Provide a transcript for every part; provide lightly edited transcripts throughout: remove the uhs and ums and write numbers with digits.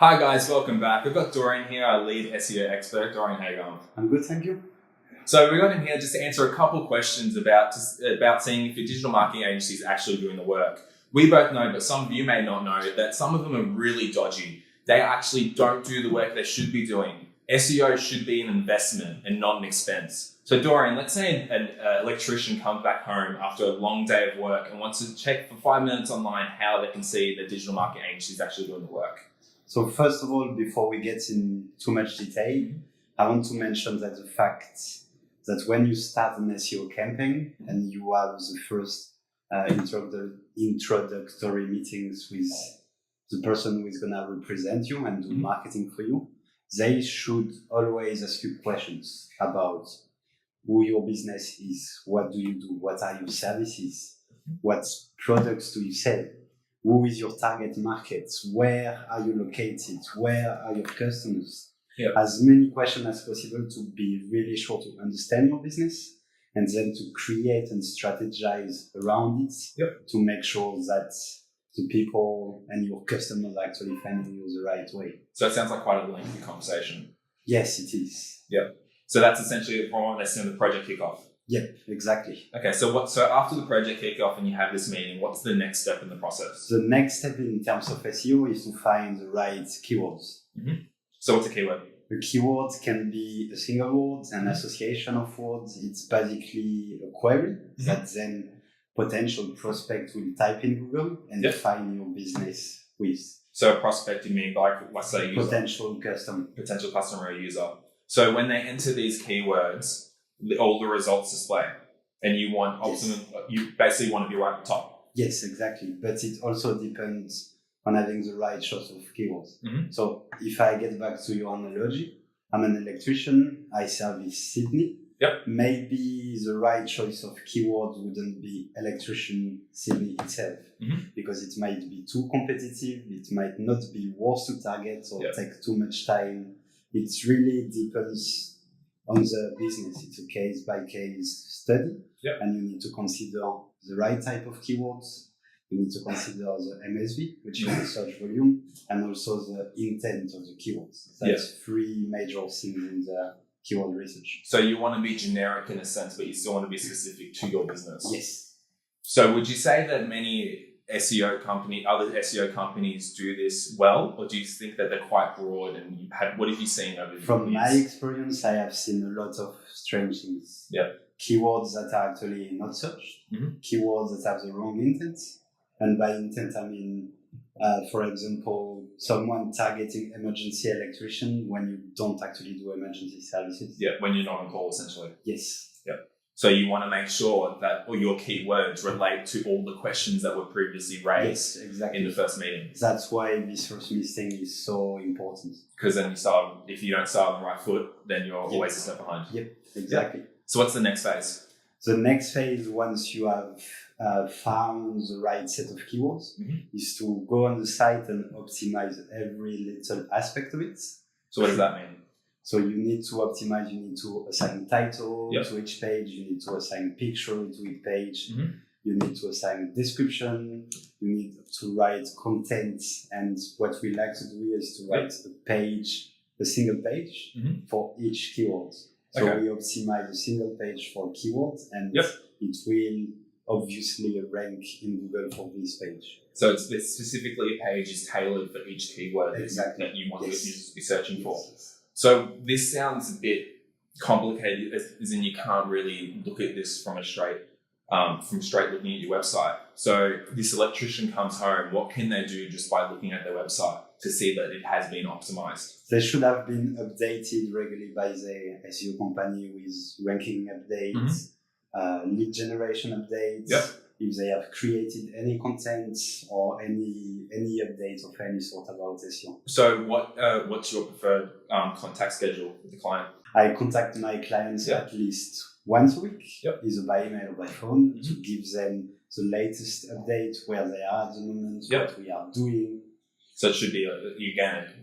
Hi guys, welcome back. We've got Dorian here, our lead SEO expert. Dorian, how you going? I'm good, thank you. So we got him here just to answer a couple questions about seeing if your digital marketing agency is actually doing the work. We both know, but some of you may not know, that some of them are really dodgy. They actually don't do the work they should be doing. SEO should be an investment and not an expense. So Dorian, let's say an electrician comes back home after a long day of work and wants to check for 5 minutes online how they can see the digital marketing agency is actually doing the work. So first of all, before we get in too much detail, I want to mention that the fact that when you start an SEO campaign and you have the first introductory meetings with the person who is going to represent you and do marketing for you, they should always ask you questions about who your business is, what do you do, what are your services, what products do you sell, who is your target market, where are you located, where are your customers. As many questions as possible to be really sure to understand your business and then to create and strategize around it to make sure that the people and your customers are actually finding you the right way. So it sounds like quite a lengthy conversation. Yes, it is. Yep. So that's essentially more or less in the project kickoff. Yep, exactly. Okay, so after the project kickoff and you have this meeting, what's the next step in the process? The next step in terms of SEO is to find the right keywords. So what's a keyword? A keyword can be a single word, an association of words. It's basically a query that then potential prospect will type in Google and find your business with. So a prospect, you mean like, let's say, user? Potential customer or user. So when they enter these keywords, all the results display, and you want you basically want to be right at the top. Yes, exactly. But it also depends on having the right choice of keywords. So if I get back to your analogy, I'm an electrician, I service Sydney. Maybe the right choice of keywords wouldn't be electrician Sydney itself, because it might be too competitive, it might not be worth to target or take too much time. It really depends on the business. It's a case-by-case study, and you need to consider the right type of keywords. You need to consider the MSV, which is the search volume, and also the intent of the keywords. That's three major things in the keyword research. So you want to be generic in a sense, but you still want to be specific to your business. Yes. So would you say that many other SEO companies do this well, or do you think that they're quite broad? And what have you seen over the years? From my experience, I have seen a lot of strange things. Keywords that are actually not searched, keywords that have the wrong intent. And by intent, I mean, for example, someone targeting emergency electrician when you don't actually do emergency services. When you're not on call, essentially. Yes. So you want to make sure that all your keywords relate to all the questions that were previously raised in the first meeting. That's why this first meeting is so important. Because then if you don't start on the right foot, then you're always a step behind. Exactly. So what's the next phase? The next phase, once you have found the right set of keywords, is to go on the site and optimize every little aspect of it. So what does that mean? So you need to optimize, you need to assign title to each page, you need to assign picture to each page, you need to assign description, you need to write content, and what we like to do is to write a single page for each keyword. So we optimize a single page for keywords, and it will obviously rank in Google for this page. So it's specifically a page is tailored for each keyword that you want users to be searching for. So this sounds a bit complicated, as in you can't really look at this from straight looking at your website. So this electrician comes home, what can they do just by looking at their website to see that it has been optimized? They should have been updated regularly by the SEO company with ranking updates, lead generation updates. If they have created any content or any updates of any sort about SEO. So what's your preferred contact schedule with the client? I contact my clients at least once a week, either by email or by phone, to give them the latest update, where they are at the moment, what we are doing. So it should be,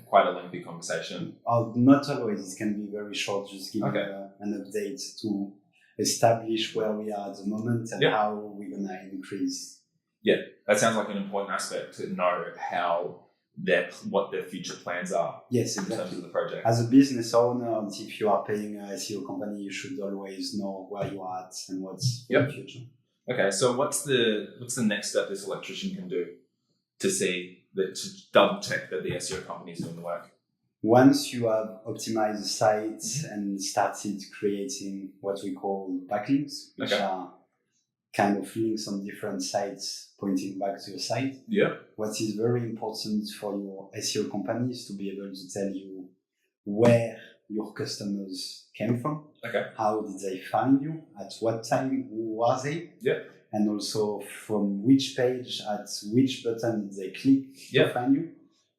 quite a lengthy conversation. Not always. It can be very short, just give an update to establish where we are at the moment and how we're going to increase. That sounds like an important aspect to know how what their future plans are. Yes, in exactly. terms of the project. As a business owner, if you are paying a SEO company, you should always know where you are at and what's for the future. Okay, so what's the next step this electrician can do to see that, to double check that the SEO company is doing the work? Once you have optimized the site and started creating what we call backlinks, which are kind of links on different sites pointing back to your site. Yeah. What is very important for your SEO company is to be able to tell you where your customers came from. Okay. How did they find you? At what time? Who was they? Yeah. And also from which page, at which button did they click to find you?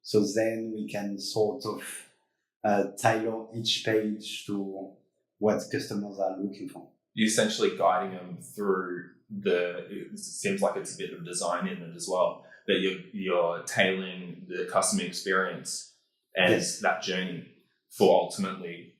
So then we can sort of tailor each page to what customers are looking for. You're essentially guiding them through it seems like it's a bit of design in it as well, that you're tailoring the customer experience and that journey for ultimately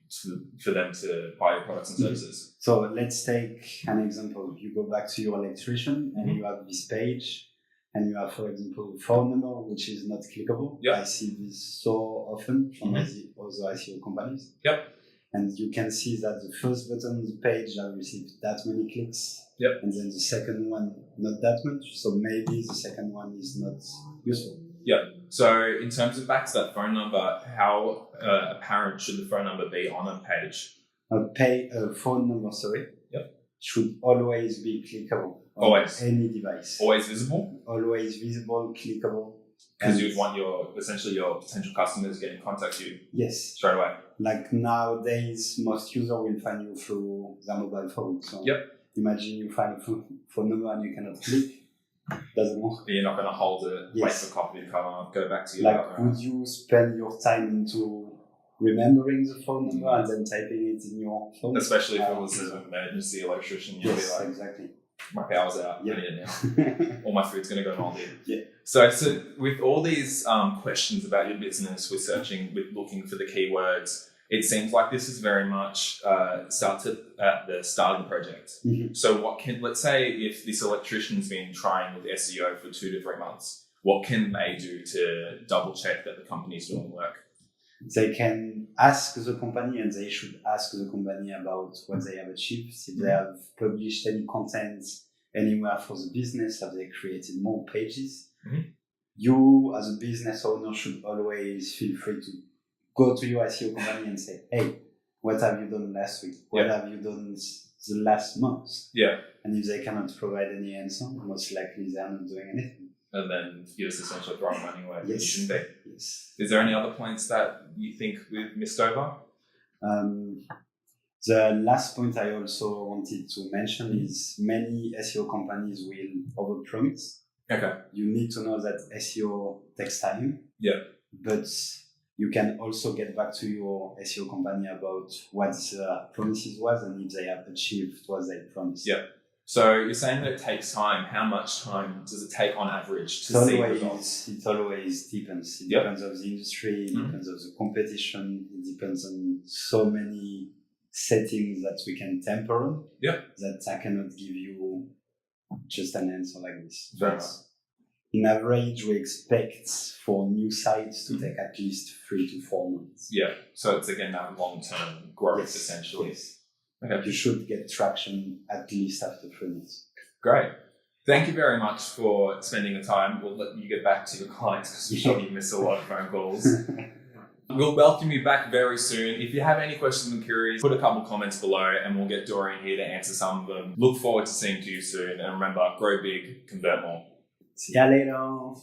for them to buy your products and services. So let's take an example. You go back to your electrician and you have this page and you have, for example, a phone number, which is not clickable. Yep. I see this so often from other SEO companies. Yep. And you can see that the first button on the page has received that many clicks. Yep. And then the second one, not that much. So maybe the second one is not useful. Yeah. So in terms of back to that phone number, how apparent should the phone number be on a page? A phone number, should always be clickable. Always. Any device. Always visible? Always visible, clickable. Because you'd want your potential customers getting in contact with you. Yes. Straight away. Like nowadays, most users will find you through their mobile phone. So imagine you find a phone number and you cannot click. Doesn't work. But you're not going to hold it, wait for a copy to come up, go back to your partner. Would you spend your time into remembering the phone number and then typing it in your phone? Especially if it was an emergency electrician, you'd be like, exactly. My power's out, I need it now. All my food's going to go moldy. Yeah. So with all these questions about your business, with looking for the keywords, it seems like this is very much started at the start of the project. Mm-hmm. So let's say if this electrician's been trying with SEO for 2 to 3 months, what can they do to double check that the company's doing the work? They can ask the company, and they should ask the company about what they have achieved. If they have published any content anywhere for the business, have they created more pages? Mm-hmm. You, as a business owner, should always feel free to go to your SEO company and say, hey, what have you done last week? What have you done the last month? Yeah. And if they cannot provide any answer, most likely they are not doing anything. And then you're just essentially throwing money away. You shouldn't be. Yes. Is there any other points that you think we've missed over? The last point I also wanted to mention is many SEO companies will overpromise. Okay. You need to know that SEO takes time. Yeah. But you can also get back to your SEO company about what the promises was and if they have achieved what they promised. Yeah. So you're saying that it takes time. How much time does it take on average to see results? It always depends. It depends on the industry, it depends on the competition, it depends on so many settings that we can temper on that I cannot give you just an answer like this. But in average, we expect for new sites to take at least 3 to 4 months. Yeah. So it's again that long-term growth essentially. Yes. Okay. You should get traction at least after 3 months. Great. Thank you very much for spending the time. We'll let you get back to your clients because I'm sure you miss a lot of phone calls. We'll welcome you back very soon. If you have any questions and queries, put a couple comments below and we'll get Dorian here to answer some of them. Look forward to seeing you soon. And remember, grow big, convert more. See ya later.